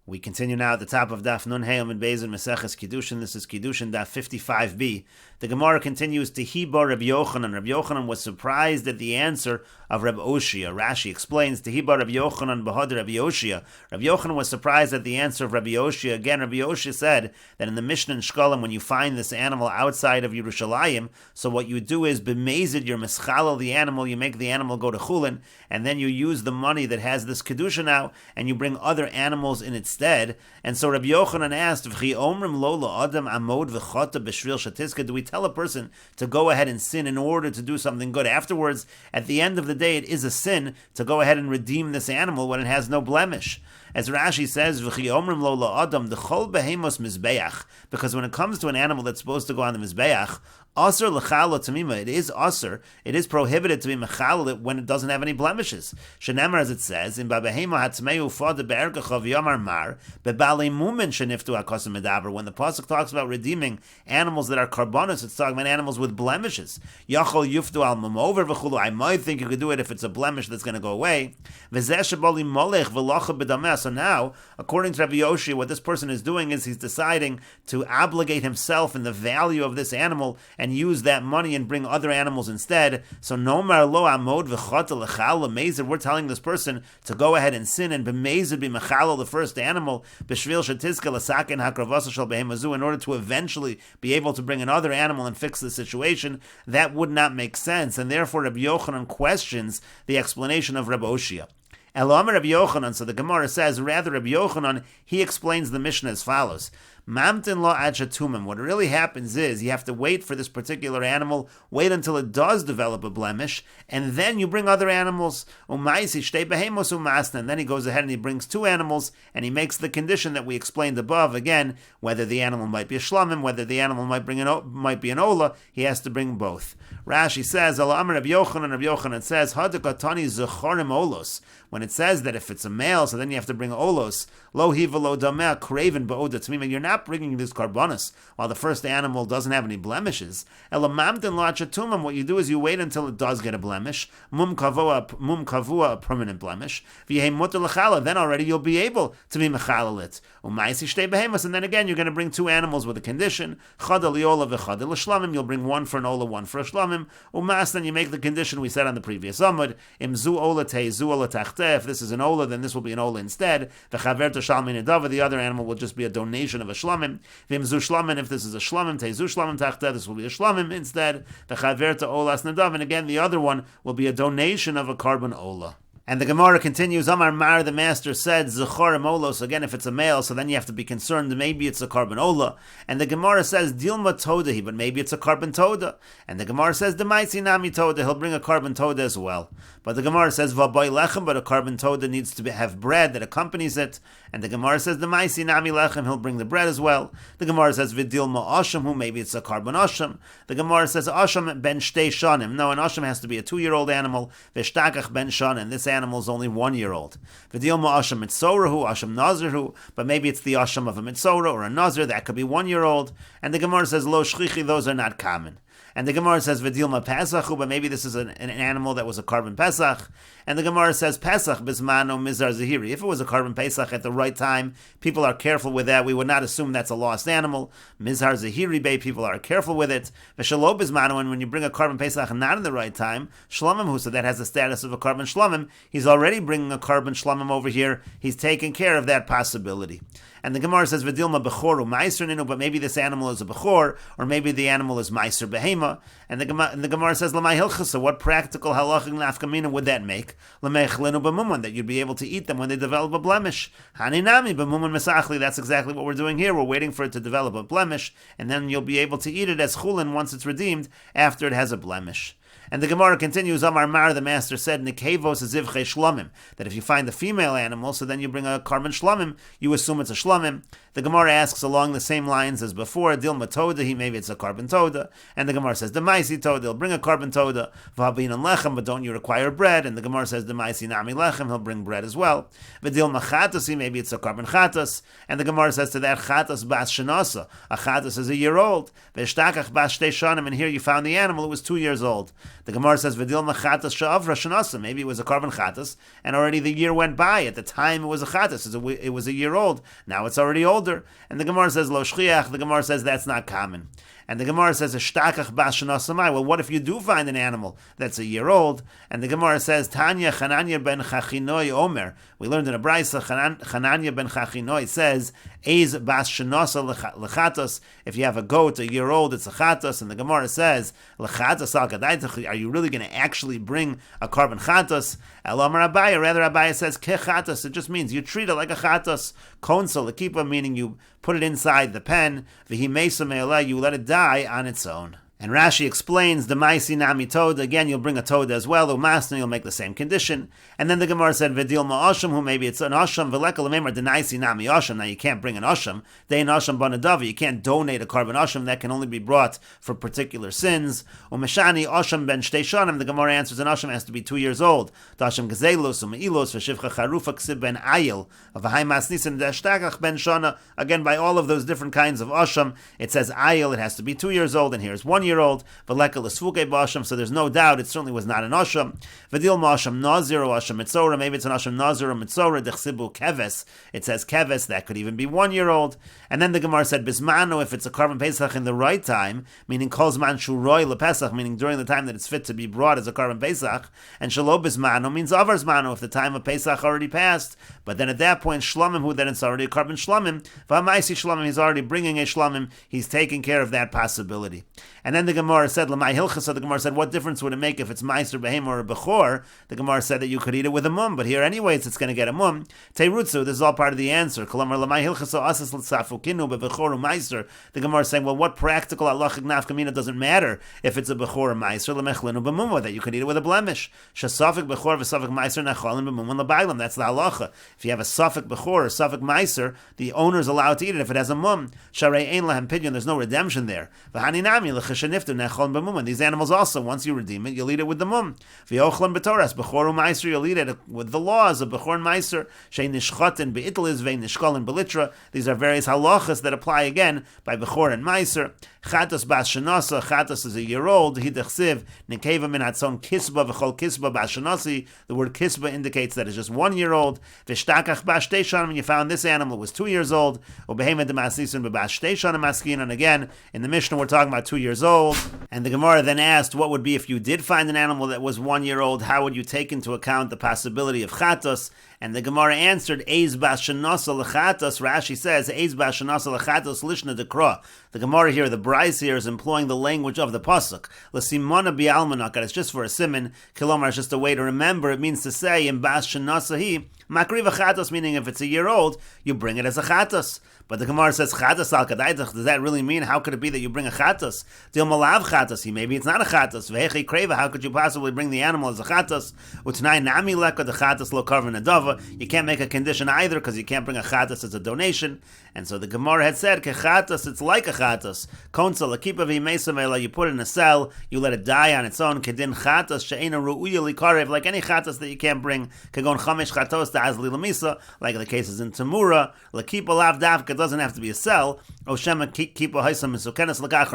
We continue now at the top of Daf Nun Hey Amud Beis and Meseches Kiddushin. This is Kiddushin Daf 55b. The Gemara continues to Hiba Rabbi Yochanan. Rabbi Yochanan was surprised at the answer of Rabbi Oshia. Rashi explains to Hiba Rabbi Yochanan Bahad Rabbi Oshia. Rabbi Yochanan was surprised at the answer of Rabbi Oshia. Again, Rabbi Oshia said that in the Mishnah in Shkolim, when you find this animal outside of Yerushalayim, so what you do is b'mezid, you're mischalel the animal, you make the animal go to Chulin, and then you use the money that has this Kedusha now, and you bring other animals in its stead. And so Rabbi Yochanan asked, "V'chi omrim lo la'adam amod v'chata b'shvil shatiska." Do we tell a person to go ahead and sin in order to do something good afterwards? At the end of the day, it is a sin to go ahead and redeem this animal when it has no blemish. As Rashi says, "V'chi omrim lo la'adam d'chol behemos mizbeach," because when it comes to an animal that's supposed to go on the mizbeach, Aser l'chalo tamima, it is aser, it is prohibited to be mechal when it doesn't have any blemishes. Shenemar, as it says, in babehema hatzmeu fad be'ergachav yamar mar bebali mumen sheniftu hakosim medaber. When the pasuk talks about redeeming animals that are karbonos, it's talking about animals with blemishes. Yachol yuftu al mamover v'chulu. I might think you could do it if it's a blemish that's going to go away. V'zeh shebali molech v'locha b'dameh. So now, according to Rabbi Yoshia, what this person is doing is he's deciding to obligate himself in the value of this animal and use that money and bring other animals instead. So nomar lo amod v'chata l'chal l'mezid. We're telling this person to go ahead and sin and b'mezid b'mechalo the first animal b'shvil shetizka l'sakin hakravasa shel behemazu, in order to eventually be able to bring another animal and fix the situation. That would not make sense, and therefore Rabbi Yochanan questions the explanation of Rabbi Oshia. Elamar Rabbi Yochanan, so the Gemara says, rather Rabbi Yochanan, he explains the Mishnah as follows. Mamtin lo ad shatumim. What really happens is you have to wait for this particular animal, wait until it does develop a blemish, and then you bring other animals. Umaisi shtei behemos umasna. And then he goes ahead and he brings two animals, and he makes the condition that we explained above. Again, whether the animal might be a shlamim, whether the animal might be an ola, he has to bring both. Rashi says, Alamar Rabbi Yochanan says, Hadakatani zechorim olos. When it says that if it's a male, so then you have to bring olos, lo hiva lo dameh craven ba'oda tamima. You're not bringing this karbonis while the first animal doesn't have any blemishes. Elamamtin lo achatumim. What you do is you wait until it does get a blemish, mum kavua, a permanent blemish. V'yehem mutar l'chala. Then already you'll be able to be mechalal it. Umaisi shtei behemas. And then again you're going to bring two animals with a condition. Chada liola v'chada l'shlamim. You'll bring one for an ola, one for a shlamim. Umas. Then you make the condition we said on the previous amud. Im zu ola te zu ola tachte. If this is an ola, then this will be an ola instead. V'chaver to shalmin edava. The other animal will just be a donation of a shlamim. V'im zu shlamim. If this is a shlamim, te zu shlamim tachte. This will be a shlamim instead. V'chaver to olas nadav. And again, the other one will be a donation of a carbon ola. And the Gemara continues, Amar Mar, the master said, Zechorim olos. Again, if it's a male, so then you have to be concerned that maybe it's a carbon ola. And the Gemara says, Dilma todahi, but maybe it's a carbon toda. And the Gemara says, Demaitzi nami toda, he'll bring a carbon toda as well. But the Gemara says, Vaboy lechem, but a carbon toda needs to have bread that accompanies it. And the Gemara says, Demaitzi nami lechem, he'll bring the bread as well. The Gemara says, Vidilma asham, who maybe it's a carbon asham. The Gemara says, Asham ben shtei shanim. No, an asham has to be a 2-year-old animal. Veshtakach ben shanim. This animal is only 1-year-old. V'dilma asham mitzorahu, asham nazirhu, but maybe it's the asham of a mitzora or a nazir, that could be 1-year-old. And the Gemara says, lo shchichi, those are not common. And the Gemara says, V'dilma Pesachu, but maybe this is an animal that was a carbon Pesach. And the Gemara says, Pesach bismano mizar zahiri. If it was a carbon Pesach at the right time, people are careful with that. We would not assume that's a lost animal. Mizar zahiri bay, people are careful with it. V'shalo bismano, and when you bring a carbon Pesach not in the right time, shlamim hu, so that has the status of a carbon shlamim, he's already bringing a carbon shlamim over here. He's taking care of that possibility. And the Gemara says, V'dilma bechoru meiser ninu, but maybe this animal is a bechor, or maybe the animal is meiser behema. And the Gemara says, L'may hilchasa, what practical halachic nafkamina would that make? L'may chlinu b'mumun, that you'd be able to eat them when they develop a blemish. Haninami b'mumun mesachli, that's exactly what we're doing here. We're waiting for it to develop a blemish, and then you'll be able to eat it as chulin once it's redeemed, after it has a blemish. And the Gemara continues, Amar Mar, the master said, Nekevos zivche shlamim, that if you find a female animal, so then you bring a carbon shlamim, you assume it's a shlamim. The Gemara asks along the same lines as before, Dilma toda, maybe it's a carbon toda. And the Gemara says, Demaisi toda, he'll bring a carbon toda. V'habin and lechem, but don't you require bread? And the Gemara says, Demaisi nami lechem, he'll bring bread as well. V'dilma chatasi, maybe it's a carbon chatas. And the Gemara says to that, chatas bas shenasa, a chatas is a year old. V'shtakach bas shtei shanim, and here you found the animal, it was 2 years old. The Gemara says, V'dilma chatas she'avra shenasa. Maybe it was a korban chatas, and already the year went by. At the time it was a chatas, it was a year old. Now it's already older. And the Gemara says, Lo shchiach. The Gemara says that's not common. And the Gemara says, "Shtakach bas shenasamai." Well, what if you do find an animal that's a year old? And the Gemara says, "Tanya Chananya ben Chachinoi Omer." We learned in a brayso, Chananya ben Chachinoi says, "Eiz bas shenasa lechatos." If you have a goat a year old, it's a chatos. And the Gemara says, "Lechatos al kadaitach." Are you really going to actually bring a korban chatos? Elomar Abaya. Rather, Abaya says, "Kechatos." It just means you treat it like a chatos. Konsol lekipa, meaning you put it inside the pen. V'hi mesa me'olah, you let it die on its own. And Rashi explains the Maisi Nami Toad. Again, you'll bring a Toad as well. Umasna, you'll make the same condition. And then the Gemara said, Vedil Ma'asham, who maybe it's an Asham, Veleka Lememar, Denaisi Nami Asham. Now you can't bring an Asham. Dein Asham Banadavi. You can't donate a korban Asham. That can only be brought for particular sins. Umeshani Asham ben Shtei Shanim. The Gemara answers an Asham has to be 2 years old. Dasham Gazelus, Umeilos, Veshivcha Charufa Ksib ben Ayil, of Ahai Masnisan Dashtakach ben Shana. Again, by all of those different kinds of Asham, it says Ayil, it has to be 2 years old, and here's 1 year old. So there's no doubt it certainly was not an Asham. Vedil Masham Nazir or Asham Mitzora. Maybe it's an Asham Nazir or Mitzora. Dechsibu Keves. It says Keves. That could even be 1 year old. And then the Gemara said Bismano, if it's a korban Pesach in the right time, meaning Kolzman Shuroi LePesach, meaning during the time that it's fit to be brought as a korban Pesach. And Shalo Bismano means Avarzmano, if the time of Pesach already passed. But then at that point, Shlomim, who then it's already a korban Shlomim, Vamaisi Shlomim, he's already bringing a Shlomim, he's taking care of that possibility. And then the Gemara said, Lamai Hilchas, so the Gemara said, what difference would it make if it's Meiser Behem or a Bechor? The Gemara said that you could eat it with a mum, but here anyways it's going to get a mum. Teirutzu, this is all part of the answer. Kalamar Lamai Hilchas asas l'tzafukinu bebechor u'meiser. The Gemara is saying, well, what practical halachic nafkamina doesn't matter if it's a Bechor or Meiser, lemechlinu b'mumah, that you could eat it with a blemish. Shasafik Bechor v'safik Meiser nachalin b'mumah l'bailam. That's the halacha. If you have a Safik Bechor or Safik Meiser, the owner is allowed to eat it if it has a mum. Sharei ein lahem pidyon, there's no redemption there. V'haninami l'cheshaniftu nachalin b'mumah. These animals also, once you redeem it, you'll eat it with the mum. V'yochlan b'toras, Bechor u'meiser, you'll eat it with the laws of Bechor and Meiser. Shei nishchatin be'itliz, ve'in nishkolin belitra. These are various halachas that apply again by Bechor and Meiser. Chatos bas shenasa, Chatos is a year old. Hidechsiv nekeva min hatzon kisba v'chol kisba bas shenasi. The word kisba indicates that it's just 1 year old. V'shtakach bas shtei shanim, and you found this animal was 2 years old. Ubehema demasisin b'bas shtei shanim maskin. And again, in the Mishnah we're talking about 2 years old. And the Gemara then asked, what would be if you did find an animal that was 1 year old? How would you take into account the possibility of Chatos? And the Gemara answered, Eiz bas shenasa l'chatos. Rashi says, Eiz bas shenasa l'chatos lishna dekra. The Gemara here, the Bryce here, is employing the language of the pasuk. L'simona bi'almanaka. It's just for a siman. Kilomar is just a way to remember. It means to say, in bas shenasa hi, makriv chatos, meaning if it's a year old, you bring it as a chatos. But the Gemara says, Chatos al kadaitach. Does that really mean, how could it be that you bring a chatos? Dil malav chatos. Maybe it's not a chatos. Vehechi kreva. How could you possibly bring the animal as a chatos? Utnai nami leka, the chatos lo karvan adava. You can't make a condition either because you can't bring a chatos as a donation. And so the Gemara had said, Kechatos, it's like a chatos. Konsol akipa v'imesavela. You put it in a cell, you let it die on its own. Kedin chatos she'ena ru'uya likarev. Like any chatos that you can't bring. Kegon chamesh chatos ta'azli lamisa. Like the cases in Tamura. Lakipa lav davka. It doesn't have to be a cell. Or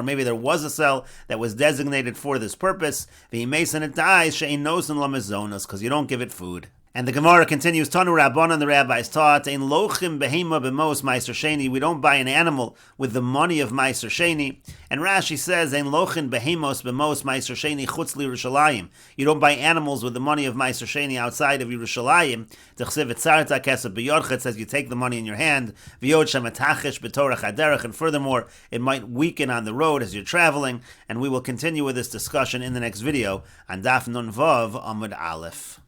maybe there was a cell that was designated for this purpose. It dies, because you don't give it food. And the Gemara continues, Tanu Rabbanan, the rabbis taught, Ein lochim behema b'mos meiser sheni. We don't buy an animal with the money of meiser sheni. And Rashi says, Ein lochin behemos b'mos meiser sheni chutz li. You don't buy animals with the money of meiser sheni outside of Yerushalayim. T'chsev etzarta kesef b'yorcha. It says you take the money in your hand. V'yod shematachish b'torach haderech. And furthermore, it might weaken on the road as you're traveling. And we will continue with this discussion in the next video on Daf Nun Vav Amud Aleph.